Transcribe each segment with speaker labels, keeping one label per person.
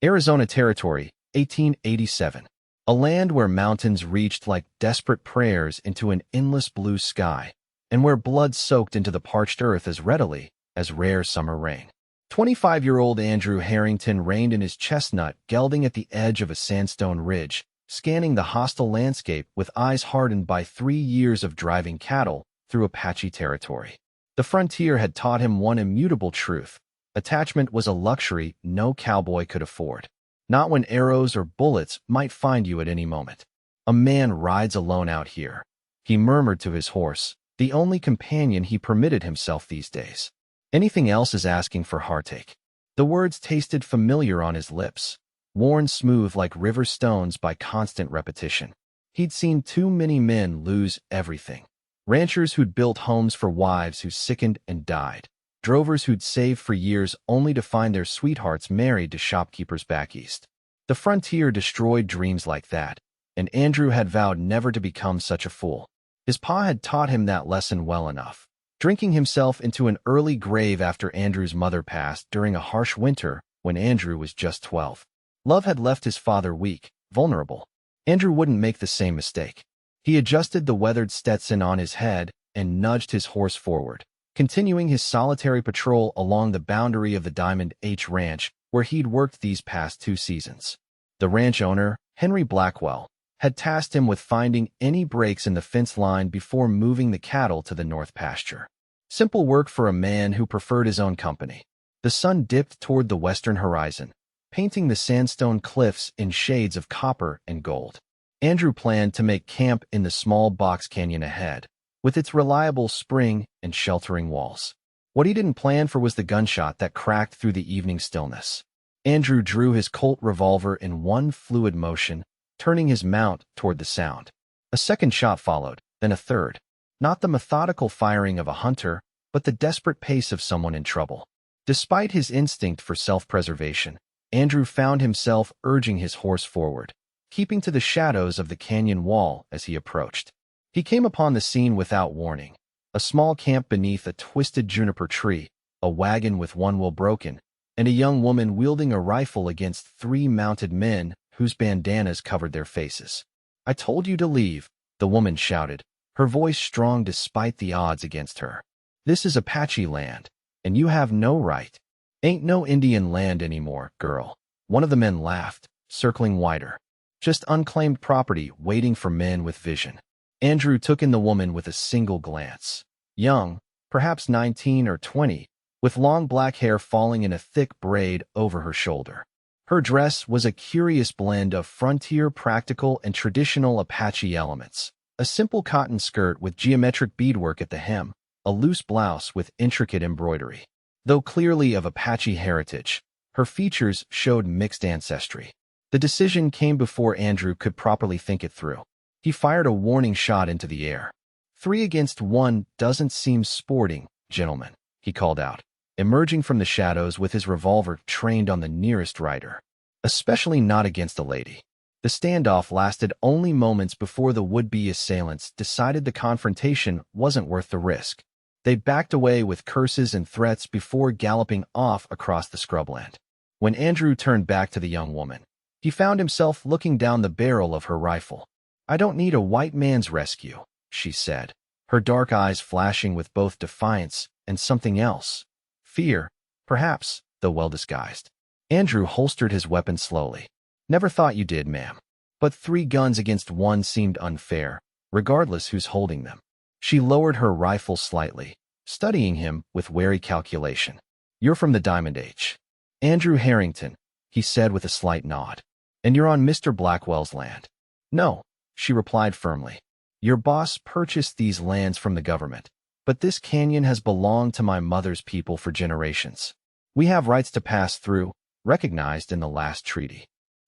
Speaker 1: Arizona Territory, 1887. A land where mountains reached like desperate prayers into an endless blue sky, and where blood soaked into the parched earth as readily as rare summer rain. 25-year-old Andrew Harrington reined in his chestnut, gelding at the edge of a sandstone ridge, scanning the hostile landscape with eyes hardened by 3 years of driving cattle through Apache territory. The frontier had taught him one immutable truth: attachment was a luxury no cowboy could afford. Not when arrows or bullets might find you at any moment. A man rides alone out here, he murmured to his horse, the only companion he permitted himself these days. Anything else is asking for heartache. The words tasted familiar on his lips, worn smooth like river stones by constant repetition. He'd seen too many men lose everything. Ranchers who'd built homes for wives who sickened and died. Drovers who'd saved for years only to find their sweethearts married to shopkeepers back east. The frontier destroyed dreams like that, and Andrew had vowed never to become such a fool. His pa had taught him that lesson well enough, drinking himself into an early grave after Andrew's mother passed during a harsh winter when Andrew was just 12. Love had left his father weak, vulnerable. Andrew wouldn't make the same mistake. He adjusted the weathered Stetson on his head and nudged his horse forward, continuing his solitary patrol along the boundary of the Diamond H Ranch where he'd worked these past 2 seasons. The ranch owner, Henry Blackwell, had tasked him with finding any breaks in the fence line before moving the cattle to the north pasture. Simple work for a man who preferred his own company. The sun dipped toward the western horizon, painting the sandstone cliffs in shades of copper and gold. Andrew planned to make camp in the small box canyon ahead, with its reliable spring and sheltering walls. What he didn't plan for was the gunshot that cracked through the evening stillness. Andrew drew his Colt revolver in one fluid motion, turning his mount toward the sound. A second shot followed, then a third. Not the methodical firing of a hunter, but the desperate pace of someone in trouble. Despite his instinct for self-preservation, Andrew found himself urging his horse forward, keeping to the shadows of the canyon wall as he approached. He came upon the scene without warning. A small camp beneath a twisted juniper tree, a wagon with one wheel broken, and a young woman wielding a rifle against 3 mounted men whose bandanas covered their faces. "I told you to leave," the woman shouted, her voice strong despite the odds against her. "This is Apache land, and you have no right." "Ain't no Indian land anymore, girl," one of the men laughed, circling wider. "Just unclaimed property waiting for men with vision." Andrew took in the woman with a single glance. Young, perhaps 19 or 20, with long black hair falling in a thick braid over her shoulder. Her dress was a curious blend of frontier practical and traditional Apache elements. A simple cotton skirt with geometric beadwork at the hem, a loose blouse with intricate embroidery. Though clearly of Apache heritage, her features showed mixed ancestry. The decision came before Andrew could properly think it through. He fired a warning shot into the air. 3 against 1 doesn't seem sporting, gentlemen, he called out, emerging from the shadows with his revolver trained on the nearest rider. Especially not against a lady. The standoff lasted only moments before the would-be assailants decided the confrontation wasn't worth the risk. They backed away with curses and threats before galloping off across the scrubland. When Andrew turned back to the young woman, he found himself looking down the barrel of her rifle. "I don't need a white man's rescue," she said, her dark eyes flashing with both defiance and something else. Fear, perhaps, though well disguised. Andrew holstered his weapon slowly. "Never thought you did, ma'am. But 3 guns against 1 seemed unfair, regardless who's holding them." She lowered her rifle slightly, studying him with wary calculation. "You're from the Diamond H. Andrew Harrington," he said with a slight nod. "And you're on Mr. Blackwell's land." "No," she replied firmly. "Your boss purchased these lands from the government, but this canyon has belonged to my mother's people for generations. We have rights to pass through, recognized in the last treaty."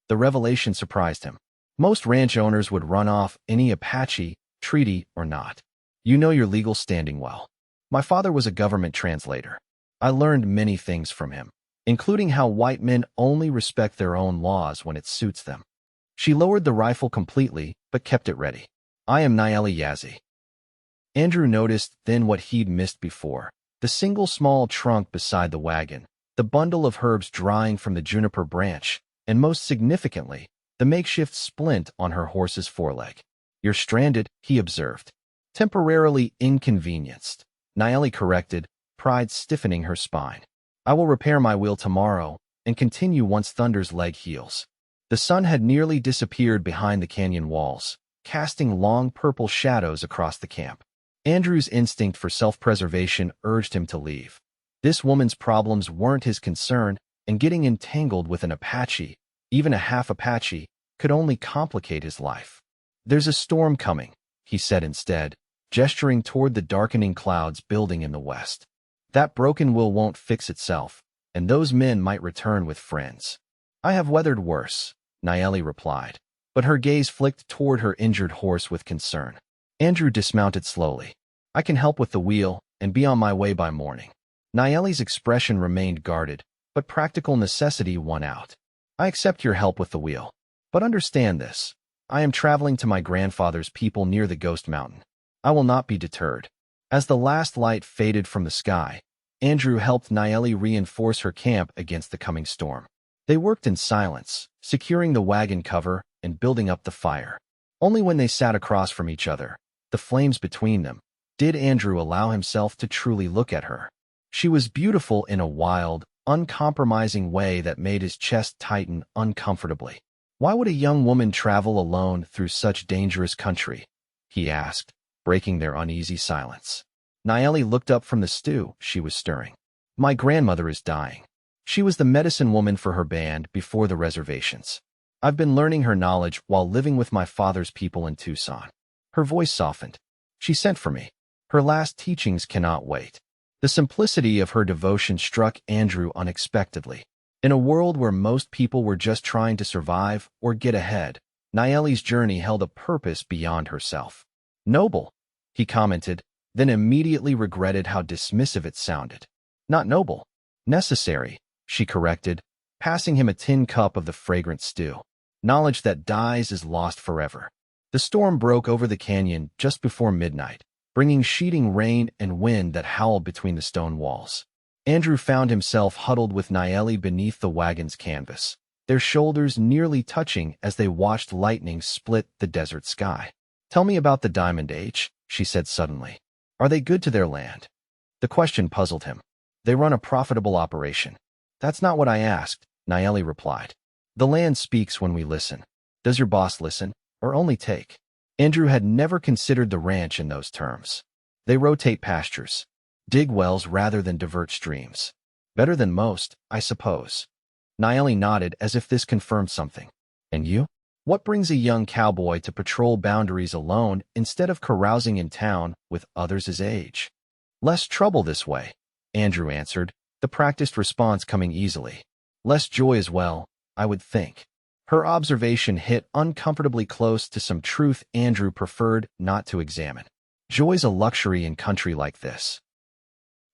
Speaker 1: The revelation surprised him. Most ranch owners would run off any Apache, treaty or not. "You know your legal standing well." "My father was a government translator. I learned many things from him, including how white men only respect their own laws when it suits them." She lowered the rifle completely, but kept it ready. "I am Nayeli Yazzie." Andrew noticed then what he'd missed before: the single small trunk beside the wagon, the bundle of herbs drying from the juniper branch, and most significantly, the makeshift splint on her horse's foreleg. "You're stranded," he observed. "Temporarily inconvenienced," Nayeli corrected, pride stiffening her spine. "I will repair my wheel tomorrow and continue once Thunder's leg heals." The sun had nearly disappeared behind the canyon walls, casting long purple shadows across the camp. Andrew's instinct for self-preservation urged him to leave. This woman's problems weren't his concern, and getting entangled with an Apache, even a half Apache, could only complicate his life. "There's a storm coming," he said instead, gesturing toward the darkening clouds building in the west. "That broken wheel won't fix itself, and those men might return with friends." "I have weathered worse," Nayeli replied, but her gaze flicked toward her injured horse with concern. Andrew dismounted slowly. "I can help with the wheel and be on my way by morning." Nayeli's expression remained guarded, but practical necessity won out. "I accept your help with the wheel. But understand this. I am traveling to my grandfather's people near the Ghost Mountain. I will not be deterred." As the last light faded from the sky, Andrew helped Nayeli reinforce her camp against the coming storm. They worked in silence, securing the wagon cover and building up the fire. Only when they sat across from each other, the flames between them, did Andrew allow himself to truly look at her. She was beautiful in a wild, uncompromising way that made his chest tighten uncomfortably. "Why would a young woman travel alone through such dangerous country?" he asked, breaking their uneasy silence. Nayeli looked up from the stew she was stirring. "My grandmother is dying. She was the medicine woman for her band before the reservations. I've been learning her knowledge while living with my father's people in Tucson." Her voice softened. "She sent for me. Her last teachings cannot wait." The simplicity of her devotion struck Andrew unexpectedly. In a world where most people were just trying to survive or get ahead, Nayeli's journey held a purpose beyond herself. "Noble," he commented, then immediately regretted how dismissive it sounded. "Not noble. Necessary," she corrected, passing him a tin cup of the fragrant stew. "Knowledge that dies is lost forever." The storm broke over the canyon just before midnight, bringing sheeting rain and wind that howled between the stone walls. Andrew found himself huddled with Nayeli beneath the wagon's canvas, their shoulders nearly touching as they watched lightning split the desert sky. "Tell me about the Diamond Age," she said suddenly. "Are they good to their land?" The question puzzled him. "They run a profitable operation." "That's not what I asked," Nayeli replied. "The land speaks when we listen. Does your boss listen, or only take?" Andrew had never considered the ranch in those terms. "They rotate pastures, dig wells rather than divert streams. Better than most, I suppose." Nayeli nodded as if this confirmed something. "And you? What brings a young cowboy to patrol boundaries alone instead of carousing in town with others his age?" "Less trouble this way," Andrew answered, the practiced response coming easily. "Less joy as well, I would think." Her observation hit uncomfortably close to some truth Andrew preferred not to examine. Joy's a luxury in country like this.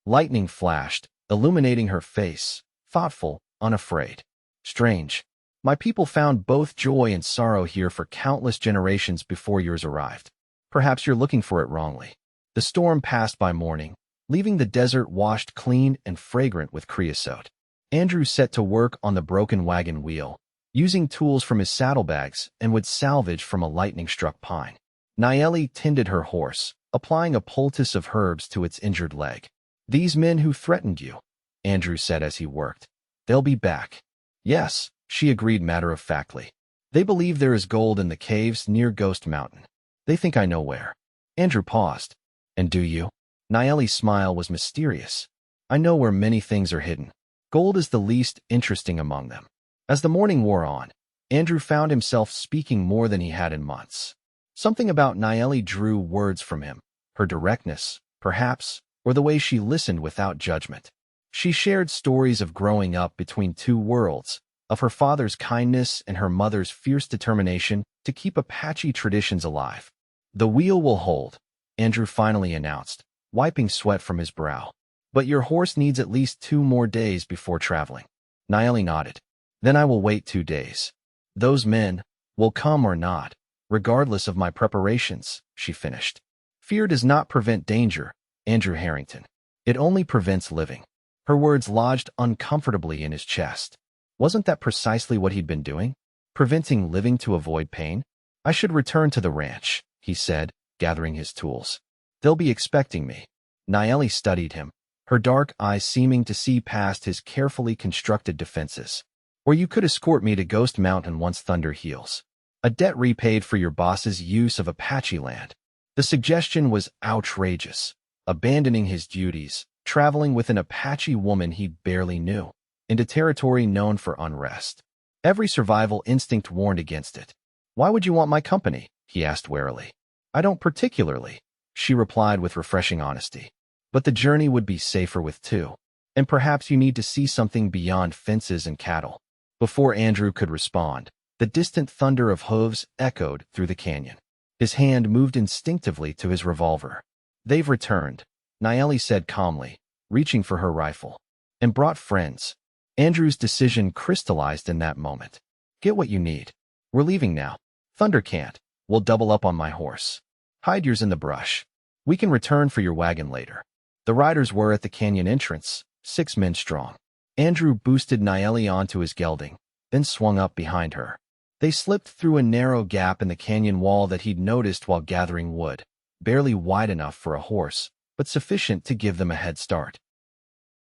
Speaker 1: Lightning flashed, illuminating her face, thoughtful, unafraid. "Strange. My people found both joy and sorrow here for countless generations before yours arrived. Perhaps you're looking for it wrongly." The storm passed by morning, leaving the desert washed clean and fragrant with creosote. Andrew set to work on the broken wagon wheel, using tools from his saddlebags and wood salvage from a lightning-struck pine. Nayeli tended her horse, applying a poultice of herbs to its injured leg. "These men who threatened you," Andrew said as he worked. "They'll be back." "Yes," she agreed matter-of-factly. "They believe there is gold in the caves near Ghost Mountain. They think I know where." Andrew paused. "And do you?" Nayeli's smile was mysterious. "I know where many things are hidden. Gold is the least interesting among them." As the morning wore on, Andrew found himself speaking more than he had in months. Something about Nayeli drew words from him, her directness, perhaps, or the way she listened without judgment. She shared stories of growing up between two worlds, of her father's kindness and her mother's fierce determination to keep Apache traditions alive. "The wheel will hold," Andrew finally announced, wiping sweat from his brow. "But your horse needs at least 2 more days before traveling." Nayeli nodded. "Then I will wait 2 days. Those men will come or not, regardless of my preparations," she finished. "Fear does not prevent danger, Andrew Harrington. It only prevents living." Her words lodged uncomfortably in his chest. Wasn't that precisely what he'd been doing? Preventing living to avoid pain? I should return to the ranch, he said, gathering his tools. They'll be expecting me. Nayeli studied him, her dark eyes seeming to see past his carefully constructed defenses. Or you could escort me to Ghost Mountain once thunder heals. A debt repaid for your boss's use of Apache land. The suggestion was outrageous. Abandoning his duties, traveling with an Apache woman he barely knew, into territory known for unrest. Every survival instinct warned against it. Why would you want my company? He asked warily. I don't particularly, she replied with refreshing honesty. But the journey would be safer with two. And perhaps you need to see something beyond fences and cattle. Before Andrew could respond, the distant thunder of hooves echoed through the canyon. His hand moved instinctively to his revolver. They've returned, Nayeli said calmly, reaching for her rifle. And brought friends. Andrew's decision crystallized in that moment. Get what you need. We're leaving now. Thunder can't. We'll double up on my horse. Hide yours in the brush. We can return for your wagon later. The riders were at the canyon entrance, 6 men strong. Andrew boosted Nayeli onto his gelding, then swung up behind her. They slipped through a narrow gap in the canyon wall that he'd noticed while gathering wood, barely wide enough for a horse, but sufficient to give them a head start.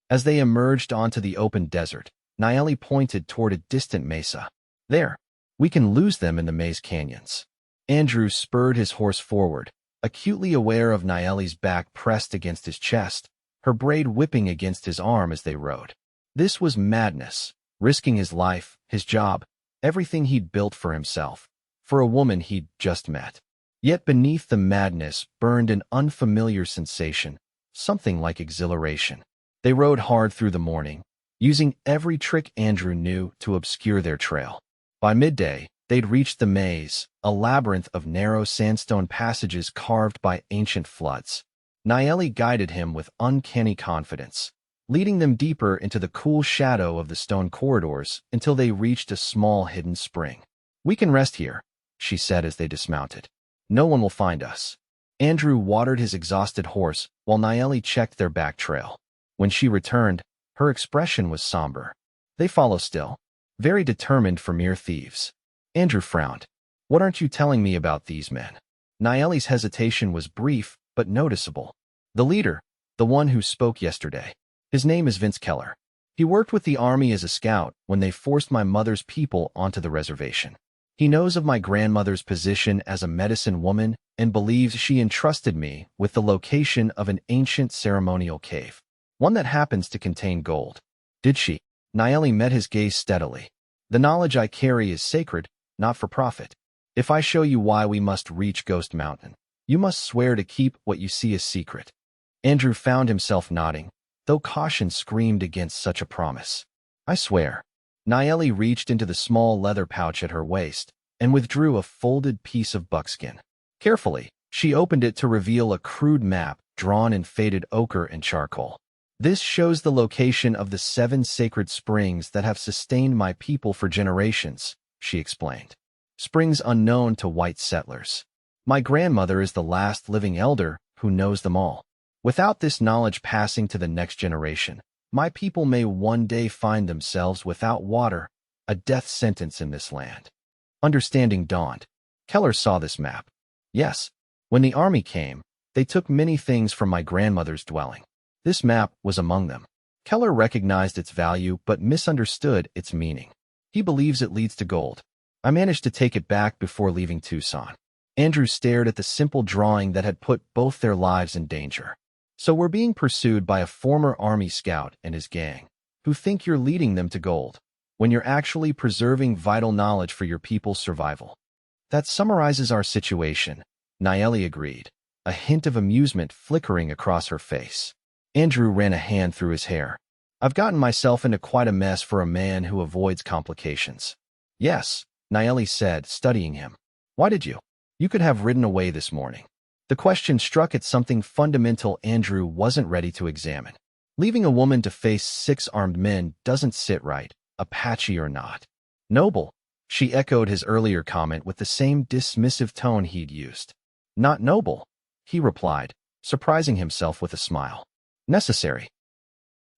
Speaker 1: As they emerged onto the open desert, Nayeli pointed toward a distant mesa. There, we can lose them in the maze canyons. Andrew spurred his horse forward, acutely aware of Nayeli's back pressed against his chest, her braid whipping against his arm as they rode. This was madness, risking his life, his job, everything he'd built for himself, for a woman he'd just met. Yet beneath the madness burned an unfamiliar sensation, something like exhilaration. They rode hard through the morning, using every trick Andrew knew to obscure their trail. By midday, they'd reached the maze, a labyrinth of narrow sandstone passages carved by ancient floods. Nayeli guided him with uncanny confidence, leading them deeper into the cool shadow of the stone corridors until they reached a small hidden spring. We can rest here, she said as they dismounted. No one will find us. Andrew watered his exhausted horse while Nayeli checked their back trail. When she returned, her expression was somber. They follow still, very determined for mere thieves. Andrew frowned. What aren't you telling me about these men? Nayeli's hesitation was brief but noticeable. The leader, the one who spoke yesterday. His name is Vince Keller. He worked with the army as a scout when they forced my mother's people onto the reservation. He knows of my grandmother's position as a medicine woman and believes she entrusted me with the location of an ancient ceremonial cave, one that happens to contain gold. Did she? Nayeli met his gaze steadily. The knowledge I carry is sacred, not for profit. If I show you why we must reach Ghost Mountain, you must swear to keep what you see a secret. Andrew found himself nodding, though caution screamed against such a promise. I swear. Nayeli reached into the small leather pouch at her waist and withdrew a folded piece of buckskin. Carefully, she opened it to reveal a crude map drawn in faded ochre and charcoal. This shows the location of the 7 sacred springs that have sustained my people for generations, she explained. Springs unknown to white settlers. My grandmother is the last living elder who knows them all. Without this knowledge passing to the next generation, my people may one day find themselves without water, a death sentence in this land. Understanding dawned. Keller saw this map. Yes, when the army came, they took many things from my grandmother's dwelling. This map was among them. Keller recognized its value but misunderstood its meaning. He believes it leads to gold. I managed to take it back before leaving Tucson. Andrew stared at the simple drawing that had put both their lives in danger. So we're being pursued by a former army scout and his gang, who think you're leading them to gold, when you're actually preserving vital knowledge for your people's survival. That summarizes our situation, Nayeli agreed, a hint of amusement flickering across her face. Andrew ran a hand through his hair. I've gotten myself into quite a mess for a man who avoids complications. Yes, Nayeli said, studying him. Why did you? You could have ridden away this morning. The question struck at something fundamental Andrew wasn't ready to examine. Leaving a woman to face 6 armed men doesn't sit right, Apache or not. Noble, she echoed his earlier comment with the same dismissive tone he'd used. Not noble, he replied, surprising himself with a smile. Necessary.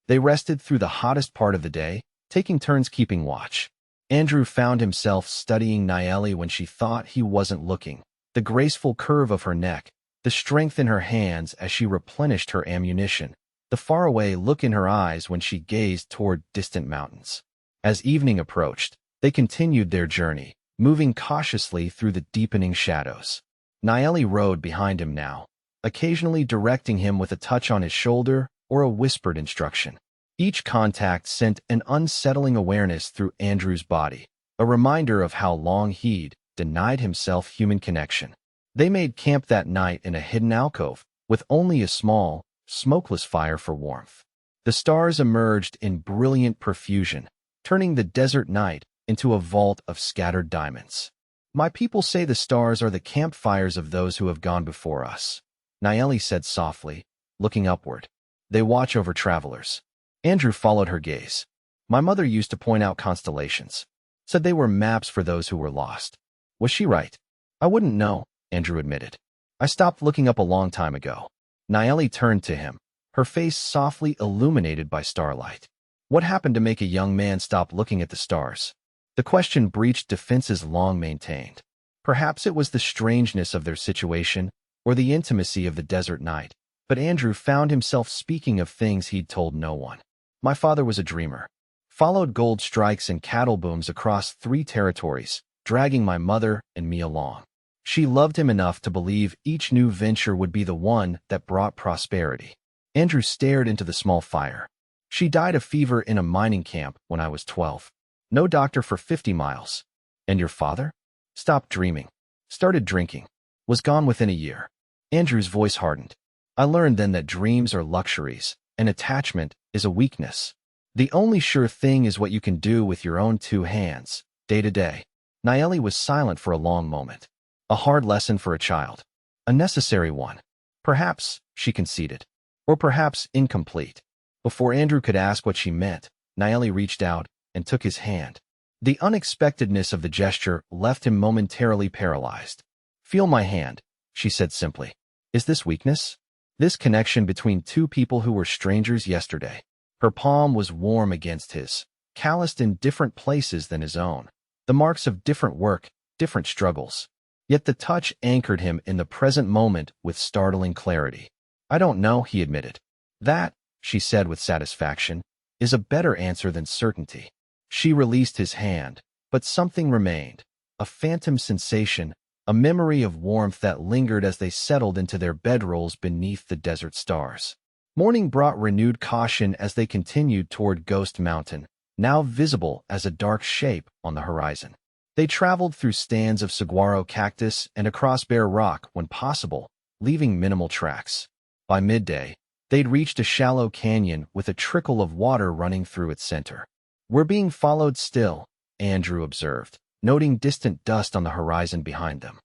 Speaker 1: They rested through the hottest part of the day, taking turns keeping watch. Andrew found himself studying Nayeli when she thought he wasn't looking. The graceful curve of her neck, the strength in her hands as she replenished her ammunition, the faraway look in her eyes when she gazed toward distant mountains. As evening approached, they continued their journey, moving cautiously through the deepening shadows. Nayeli rode behind him now, occasionally directing him with a touch on his shoulder or a whispered instruction. Each contact sent an unsettling awareness through Andrew's body, a reminder of how long he'd denied himself human connection. They made camp that night in a hidden alcove, with only a small, smokeless fire for warmth. The stars emerged in brilliant profusion, turning the desert night into a vault of scattered diamonds. My people say the stars are the campfires of those who have gone before us, Nayeli said softly, looking upward. They watch over travelers. Andrew followed her gaze. My mother used to point out constellations, said they were maps for those who were lost. Was she right? I wouldn't know, Andrew admitted. I stopped looking up a long time ago. Nayeli turned to him, her face softly illuminated by starlight. What happened to make a young man stop looking at the stars? The question breached defenses long maintained. Perhaps it was the strangeness of their situation or the intimacy of the desert night, but Andrew found himself speaking of things he'd told no one. My father was a dreamer. Followed gold strikes and cattle booms across 3 territories, dragging my mother and me along. She loved him enough to believe each new venture would be the one that brought prosperity. Andrew stared into the small fire. She died of fever in a mining camp when I was 12. No doctor for 50 miles. And your father? Stopped dreaming. Started drinking. Was gone within a year. Andrew's voice hardened. I learned then that dreams are luxuries, and attachment is a weakness. The only sure thing is what you can do with your own 2 hands, day to day. Nayeli was silent for a long moment. A hard lesson for a child. A necessary one. Perhaps, she conceded. Or perhaps incomplete. Before Andrew could ask what she meant, Nayeli reached out and took his hand. The unexpectedness of the gesture left him momentarily paralyzed. Feel my hand, she said simply. Is this weakness? This connection between 2 people who were strangers yesterday. Her palm was warm against his, calloused in different places than his own. The marks of different work, different struggles. Yet the touch anchored him in the present moment with startling clarity. I don't know, he admitted. That, she said with satisfaction, is a better answer than certainty. She released his hand, but something remained, a phantom sensation, a memory of warmth that lingered as they settled into their bedrolls beneath the desert stars. Morning brought renewed caution as they continued toward Ghost Mountain, now visible as a dark shape on the horizon. They traveled through stands of saguaro cactus and across bare rock when possible, leaving minimal tracks. By midday, they'd reached a shallow canyon with a trickle of water running through its center. We're being followed still, Andrew observed, noting distant dust on the horizon behind them.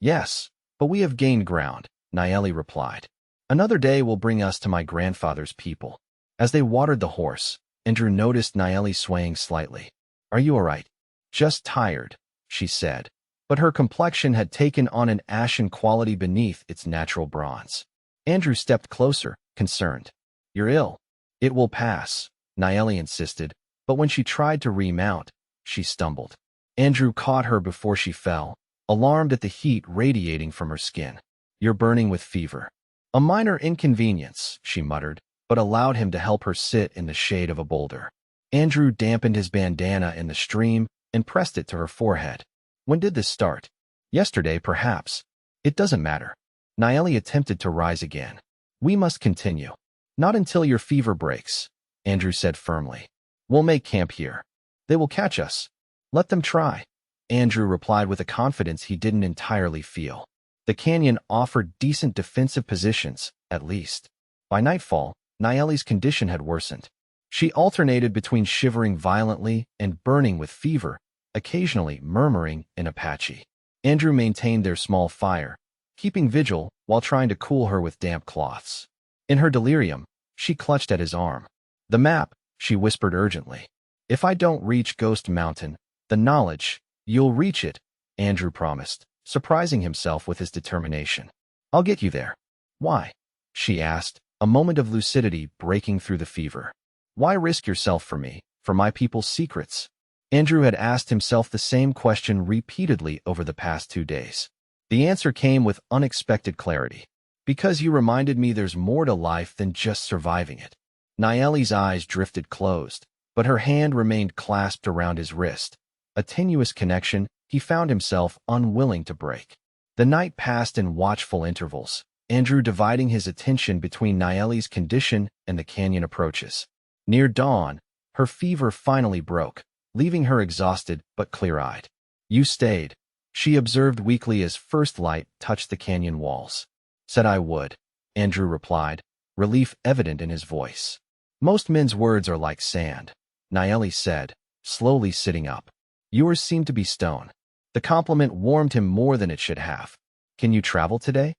Speaker 1: Yes, but we have gained ground, Nayeli replied. Another day will bring us to my grandfather's people. As they watered the horse, Andrew noticed Nayeli swaying slightly. Are you all right? Just tired, she said, but her complexion had taken on an ashen quality beneath its natural bronze. Andrew stepped closer, concerned. You're ill. It will pass, Nayeli insisted, but when she tried to remount, she stumbled. Andrew caught her before she fell, alarmed at the heat radiating from her skin. You're burning with fever. A minor inconvenience, she muttered, but allowed him to help her sit in the shade of a boulder. Andrew dampened his bandana in the stream and pressed it to her forehead. When did this start? Yesterday, perhaps. It doesn't matter. Nayeli attempted to rise again. We must continue. Not until your fever breaks, Andrew said firmly. We'll make camp here. They will catch us. Let them try. Andrew replied with a confidence he didn't entirely feel. The canyon offered decent defensive positions, at least. By nightfall, Nayeli's condition had worsened. She alternated between shivering violently and burning with fever, occasionally murmuring in Apache. Andrew maintained their small fire, keeping vigil while trying to cool her with damp cloths. In her delirium, she clutched at his arm. The map, she whispered urgently. If I don't reach Ghost Mountain, the knowledge, you'll reach it, Andrew promised, surprising himself with his determination. I'll get you there. Why? She asked, a moment of lucidity breaking through the fever. Why risk yourself for me, For my people's secrets? Andrew had asked himself the same question repeatedly over the past 2 days. The answer came with unexpected clarity. Because you reminded me there's more to life than just surviving it. Nayeli's eyes drifted closed, but her hand remained clasped around his wrist, a tenuous connection he found himself unwilling to break. The night passed in watchful intervals, Andrew dividing his attention between Nayeli's condition and the canyon approaches. Near dawn, her fever finally broke, leaving her exhausted but clear-eyed. You stayed, she observed weakly as first light touched the canyon walls. Said I would, Andrew replied, relief evident in his voice. Most men's words are like sand, Nayeli said, slowly sitting up. Yours seem to be stone. The compliment warmed him more than it should have. Can you travel today?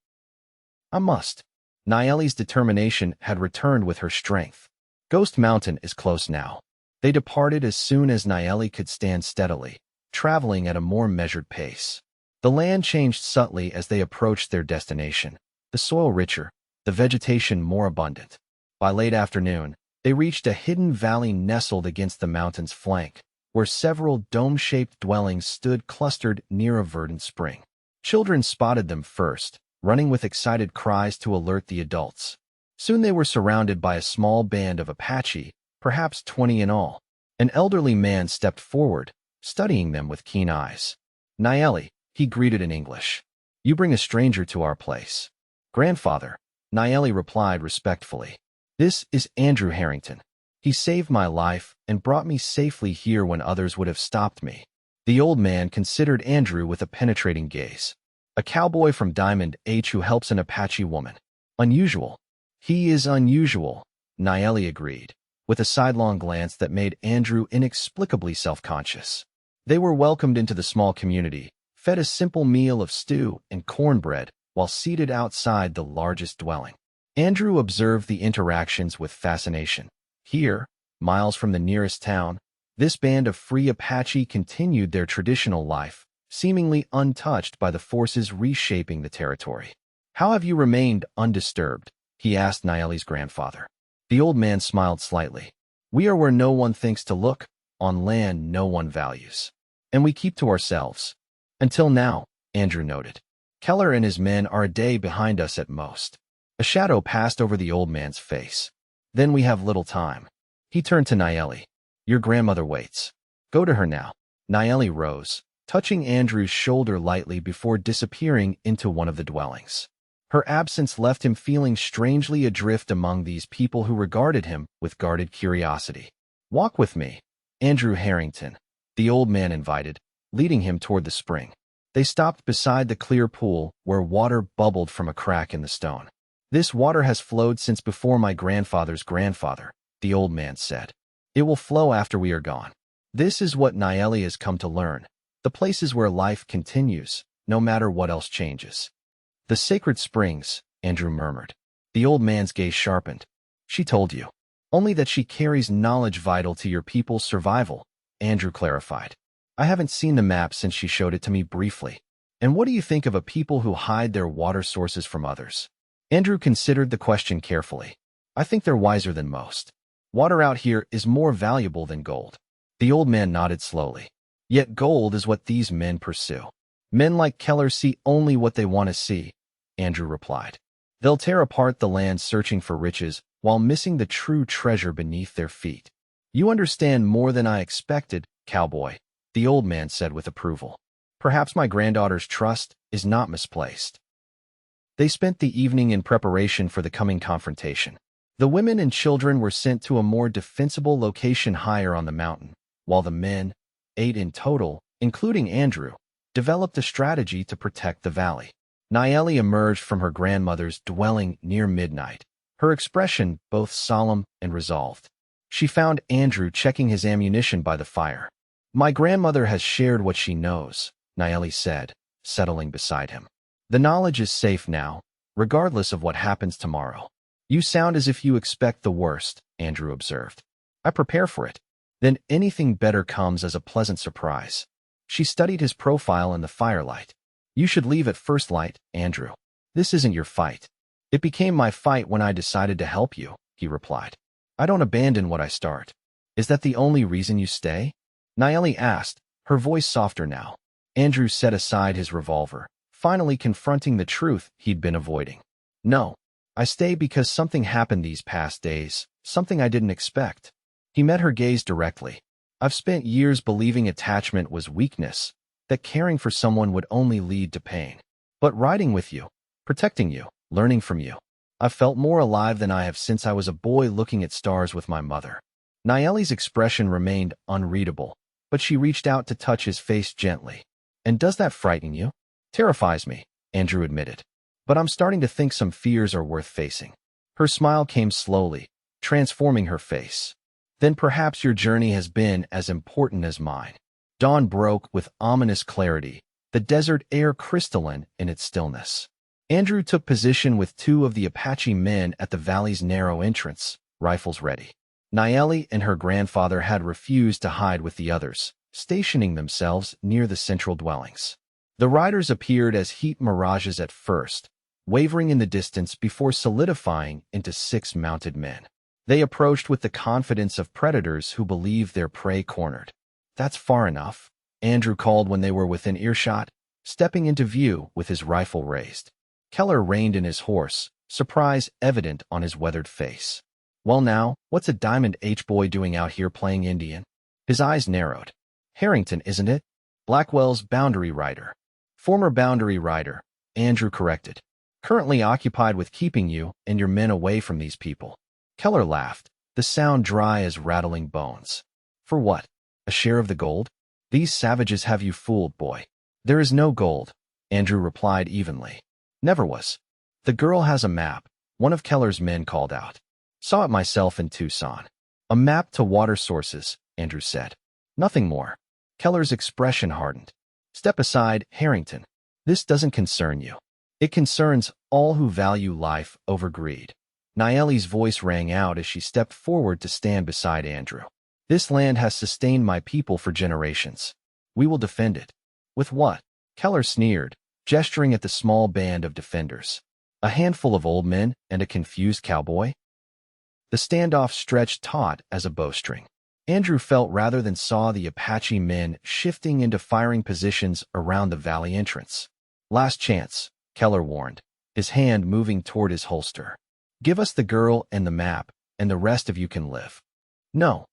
Speaker 1: I must. Nayeli's determination had returned with her strength. Ghost Mountain is close now. They departed as soon as Nayeli could stand steadily, traveling at a more measured pace. The land changed subtly as they approached their destination, the soil richer, the vegetation more abundant. By late afternoon, they reached a hidden valley nestled against the mountain's flank, where several dome-shaped dwellings stood clustered near a verdant spring. Children spotted them first, running with excited cries to alert the adults. Soon they were surrounded by a small band of Apache, perhaps 20 in all. An elderly man stepped forward, studying them with keen eyes. Nayeli, he greeted in English. You bring a stranger to our place. Grandfather, Nayeli replied respectfully. This is Andrew Harrington. He saved my life and brought me safely here when others would have stopped me. The old man considered Andrew with a penetrating gaze. A cowboy from Diamond H who helps an Apache woman. Unusual. He is unusual, Nayeli agreed, with a sidelong glance that made Andrew inexplicably self-conscious. They were welcomed into the small community, fed a simple meal of stew and cornbread while seated outside the largest dwelling. Andrew observed the interactions with fascination. Here, miles from the nearest town, this band of free Apache continued their traditional life, seemingly untouched by the forces reshaping the territory. How have you remained undisturbed? He asked Nayeli's grandfather. The old man smiled slightly. We are where no one thinks to look, on land no one values. And we keep to ourselves. Until now, Andrew noted. Keller and his men are a day behind us at most. A shadow passed over the old man's face. Then we have little time. He turned to Nayeli. Your grandmother waits. Go to her now. Nayeli rose, touching Andrew's shoulder lightly before disappearing into one of the dwellings. Her absence left him feeling strangely adrift among these people who regarded him with guarded curiosity. Walk with me, Andrew Harrington, the old man invited, leading him toward the spring. They stopped beside the clear pool where water bubbled from a crack in the stone. This water has flowed since before my grandfather's grandfather, the old man said. It will flow after we are gone. This is what Nayeli has come to learn. The places where life continues, no matter what else changes. The sacred springs, Andrew murmured. The old man's gaze sharpened. She told you. Only that she carries knowledge vital to your people's survival, Andrew clarified. I haven't seen the map since she showed it to me briefly. And what do you think of a people who hide their water sources from others? Andrew considered the question carefully. I think they're wiser than most. Water out here is more valuable than gold. The old man nodded slowly. Yet gold is what these men pursue. Men like Keller see only what they want to see, Andrew replied. They'll tear apart the land searching for riches while missing the true treasure beneath their feet. You understand more than I expected, cowboy, the old man said with approval. Perhaps my granddaughter's trust is not misplaced. They spent the evening in preparation for the coming confrontation. The women and children were sent to a more defensible location higher on the mountain, while the men, 8 in total, including Andrew, developed a strategy to protect the valley. Nayeli emerged from her grandmother's dwelling near midnight, her expression both solemn and resolved. She found Andrew checking his ammunition by the fire. My grandmother has shared what she knows, Nayeli said, settling beside him. The knowledge is safe now, regardless of what happens tomorrow. You sound as if you expect the worst, Andrew observed. I prepare for it. Then anything better comes as a pleasant surprise. She studied his profile in the firelight. You should leave at first light, Andrew. This isn't your fight. It became my fight when I decided to help you, he replied. I don't abandon what I start. Is that the only reason you stay? Nayeli asked, her voice softer now. Andrew set aside his revolver, finally confronting the truth he'd been avoiding. No, I stay because something happened these past days, something I didn't expect. He met her gaze directly. I've spent years believing attachment was weakness, that caring for someone would only lead to pain. But riding with you, protecting you, learning from you, I've felt more alive than I have since I was a boy looking at stars with my mother. Nayeli's expression remained unreadable, but she reached out to touch his face gently. And does that frighten you? Terrifies me, Andrew admitted. But I'm starting to think some fears are worth facing. Her smile came slowly, transforming her face. Then perhaps your journey has been as important as mine. Dawn broke with ominous clarity, the desert air crystalline in its stillness. Andrew took position with two of the Apache men at the valley's narrow entrance, rifles ready. Nayeli and her grandfather had refused to hide with the others, stationing themselves near the central dwellings. The riders appeared as heat mirages at first, wavering in the distance before solidifying into 6 mounted men. They approached with the confidence of predators who believe their prey cornered. That's far enough, Andrew called when they were within earshot, stepping into view with his rifle raised. Keller reined in his horse, surprise evident on his weathered face. Well now, what's a Diamond H-boy doing out here playing Indian? His eyes narrowed. Harrington, isn't it? Blackwell's boundary rider. Former boundary rider, Andrew corrected. Currently occupied with keeping you and your men away from these people. Keller laughed, the sound dry as rattling bones. For what? A share of the gold? These savages have you fooled, boy. There is no gold, Andrew replied evenly. Never was. The girl has a map, one of Keller's men called out. Saw it myself in Tucson. A map to water sources, Andrew said. Nothing more. Keller's expression hardened. Step aside, Harrington. This doesn't concern you. It concerns all who value life over greed. Nayeli's voice rang out as she stepped forward to stand beside Andrew. This land has sustained my people for generations. We will defend it. With what? Keller sneered, gesturing at the small band of defenders. A handful of old men and a confused cowboy? The standoff stretched taut as a bowstring. Andrew felt rather than saw the Apache men shifting into firing positions around the valley entrance. Last chance, Keller warned, his hand moving toward his holster. Give us the girl and the map, and the rest of you can live. No,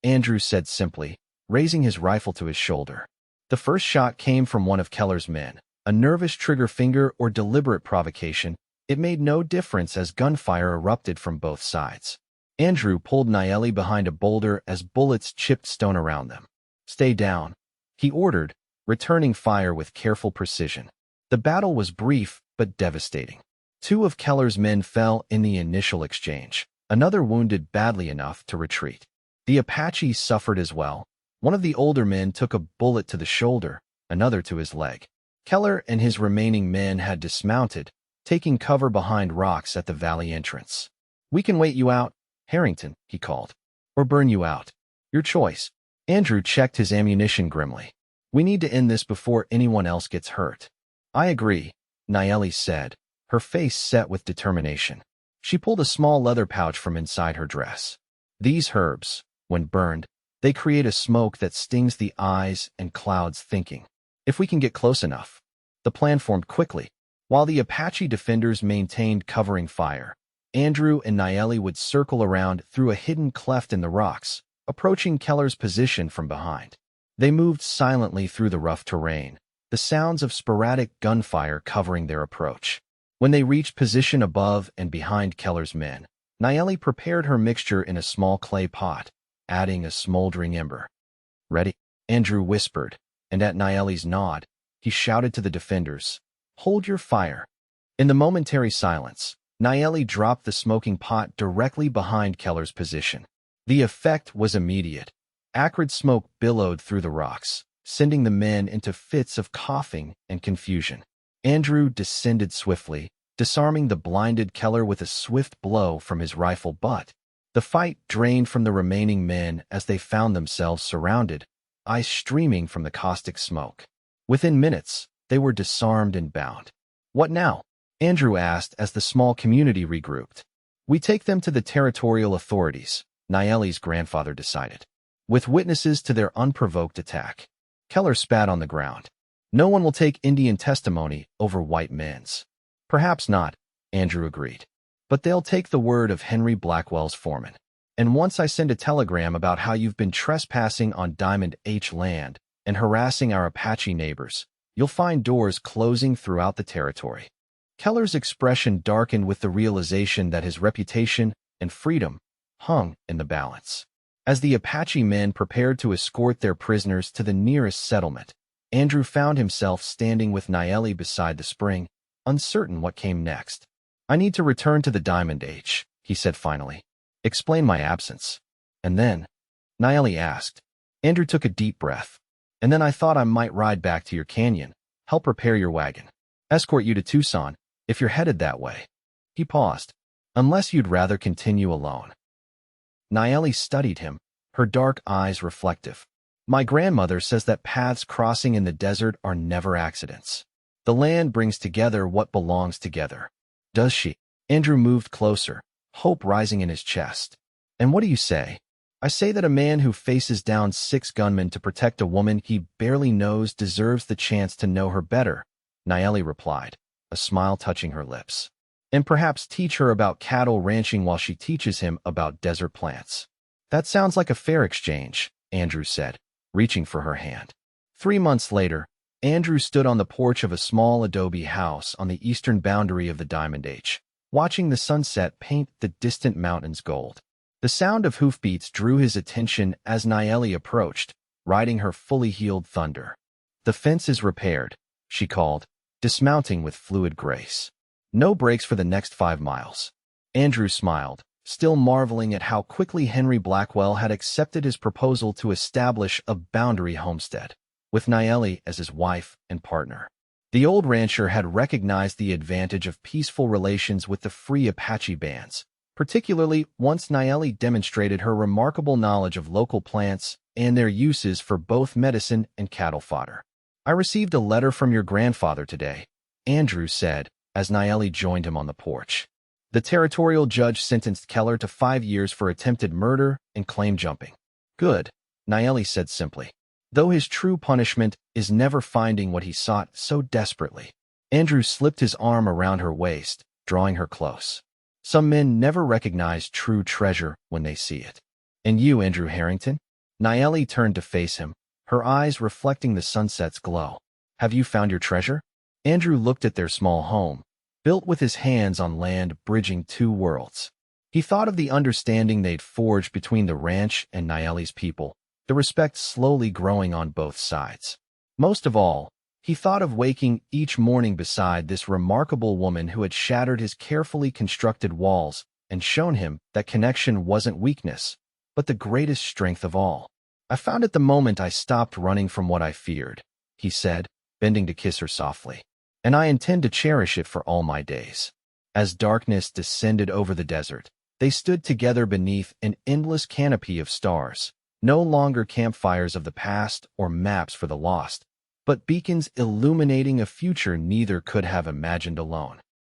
Speaker 1: Andrew said simply, raising his rifle to his shoulder. The first shot came from one of Keller's men. A nervous trigger finger or deliberate provocation, it made no difference as gunfire erupted from both sides. Andrew pulled Nayeli behind a boulder as bullets chipped stone around them. Stay down, he ordered, returning fire with careful precision. The battle was brief but devastating. 2 of Keller's men fell in the initial exchange, another wounded badly enough to retreat. The Apache suffered as well. One of the older men took a bullet to the shoulder, another to his leg. Keller and his remaining men had dismounted, taking cover behind rocks at the valley entrance. We can wait you out, Harrington, he called. Or burn you out. Your choice. Andrew checked his ammunition grimly. We need to end this before anyone else gets hurt. I agree, Nayeli said, her face set with determination. She pulled a small leather pouch from inside her dress. These herbs, when burned, they create a smoke that stings the eyes and clouds thinking. If we can get close enough. The plan formed quickly. While the Apache defenders maintained covering fire, Andrew and Nayeli would circle around through a hidden cleft in the rocks, approaching Keller's position from behind. They moved silently through the rough terrain, the sounds of sporadic gunfire covering their approach. When they reached position above and behind Keller's men, Nayeli prepared her mixture in a small clay pot, adding a smoldering ember. Ready? Andrew whispered, and at Nayeli's nod, he shouted to the defenders, Hold your fire. In the momentary silence, Nayeli dropped the smoking pot directly behind Keller's position. The effect was immediate. Acrid smoke billowed through the rocks, sending the men into fits of coughing and confusion. Andrew descended swiftly, disarming the blinded Keller with a swift blow from his rifle butt. The fight drained from the remaining men as they found themselves surrounded, eyes streaming from the caustic smoke. Within minutes, they were disarmed and bound. What now? Andrew asked as the small community regrouped. We take them to the territorial authorities, Nayeli's grandfather decided. with witnesses to their unprovoked attack. Keller spat on the ground. No one will take Indian testimony over white men's. Perhaps not, Andrew agreed. But they'll take the word of Henry Blackwell's foreman. And once I send a telegram about how you've been trespassing on Diamond H land and harassing our Apache neighbors, you'll find doors closing throughout the territory. Keller's expression darkened with the realization that his reputation and freedom hung in the balance. As the Apache men prepared to escort their prisoners to the nearest settlement, Andrew found himself standing with Nayeli beside the spring, uncertain what came next. I need to return to the Diamond H, he said finally. Explain my absence. And then, Nayeli asked. Andrew took a deep breath. And then I thought I might ride back to your canyon, help repair your wagon, escort you to Tucson, if you're headed that way. He paused. Unless you'd rather continue alone. Nayeli studied him, her dark eyes reflective. My grandmother says that paths crossing in the desert are never accidents. The land brings together what belongs together. Does she? Andrew moved closer, hope rising in his chest. And what do you say? I say that a man who faces down 6 gunmen to protect a woman he barely knows deserves the chance to know her better, Nayeli replied, a smile touching her lips. And perhaps teach her about cattle ranching while she teaches him about desert plants. That sounds like a fair exchange, Andrew said, reaching for her hand. 3 months later, Andrew stood on the porch of a small adobe house on the eastern boundary of the Diamond H, watching the sunset paint the distant mountains gold. The sound of hoofbeats drew his attention as Nayeli approached, riding her fully heeled Thunder. The fence is repaired, she called, dismounting with fluid grace. No brakes for the next 5 miles. Andrew smiled, still marveling at how quickly Henry Blackwell had accepted his proposal to establish a boundary homestead, with Nayeli as his wife and partner. The old rancher had recognized the advantage of peaceful relations with the free Apache bands, particularly once Nayeli demonstrated her remarkable knowledge of local plants and their uses for both medicine and cattle fodder. I received a letter from your grandfather today, Andrew said, as Nayeli joined him on the porch. The territorial judge sentenced Keller to 5 years for attempted murder and claim jumping. Good, Nayeli said simply, though his true punishment is never finding what he sought so desperately. Andrew slipped his arm around her waist, drawing her close. Some men never recognize true treasure when they see it. And you, Andrew Harrington? Nayeli turned to face him, her eyes reflecting the sunset's glow. Have you found your treasure? Andrew looked at their small home, built with his hands on land bridging 2 worlds. He thought of the understanding they'd forged between the ranch and Nayeli's people, the respect slowly growing on both sides. Most of all, he thought of waking each morning beside this remarkable woman who had shattered his carefully constructed walls and shown him that connection wasn't weakness, but the greatest strength of all. I found it the moment I stopped running from what I feared, he said, bending to kiss her softly. And I intend to cherish it for all my days. As darkness descended over the desert, they stood together beneath an endless canopy of stars, no longer campfires of the past or maps for the lost, but beacons illuminating a future neither could have imagined alone.